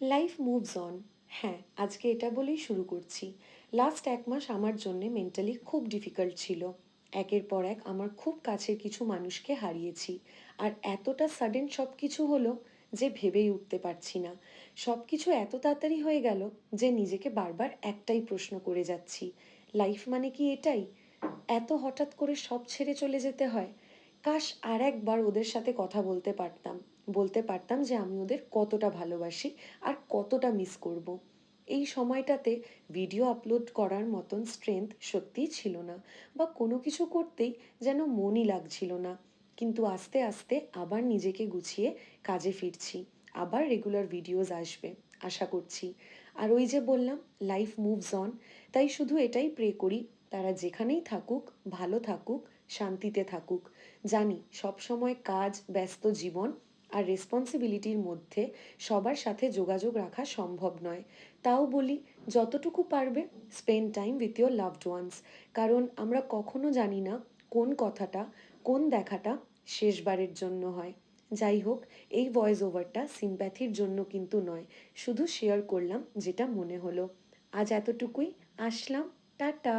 Life moves on. হ্যাঁ, আজকে এটা বলেই শুরু করছি। লাস্ট 1 মাস আমার জন্যে মেন্টালি খুব ডিফিকাল্ট ছিল। একের পর এক আমার খুব কাছের কিছু মানুষকে হারিয়েছি। আর এতটা সাডেন সব কিছু হলো যে ভেবেই উঠতে পারছি না। সব কিছু এত তাড়াতাড়ি হয়ে গেল যে নিজেকে বারবার একটাই প্রশ্ন করে যাচ্ছি, লাইফ মানে কি এটাই? এত হঠাৎ করে সব ছেড়ে চলে যেতে হয়। কাশ আর একবার ওদের সাথে কথা বলতে পারতাম, বলতে পারতাম যে আমি ওদের কতটা ভালোবাসি আর কতটা মিস করব। এই সময়টাতে ভিডিও আপলোড করার মতন স্ট্রেংথ সত্যিই ছিল না, বা কোনো কিছু করতেই যেন মনই লাগছিল না। কিন্তু আস্তে আস্তে আবার নিজেকে গুছিয়ে কাজে ফিরছি। আবার রেগুলার ভিডিওস আসবে আশা করছি। আর ওই যে বললাম, লাইফ মুভস অন। তাই শুধু এটাই প্রে করি, তারা যেখানেই থাকুক ভালো থাকুক, শান্তিতে থাকুক। জানি সবসময় কাজ, ব্যস্ত জীবন আর রেসপন্সিবিলিটির মধ্যে সবার সাথে যোগাযোগ রাখা সম্ভব নয়। তাও বলি, যতটুকু পারবে spend time with your loved ones. কারণ আমরা কখনো জানি না কোন কথাটা, কোন দেখাটা শেষবারের জন্য হয়। যাই হোক, এই ভয়েস ওভারটা সিম্প্যাথির জন্য কিন্তু নয়, শুধু শেয়ার করলাম যেটা মনে হলো। আজ এতটুকুই, আসলাম, টাটা।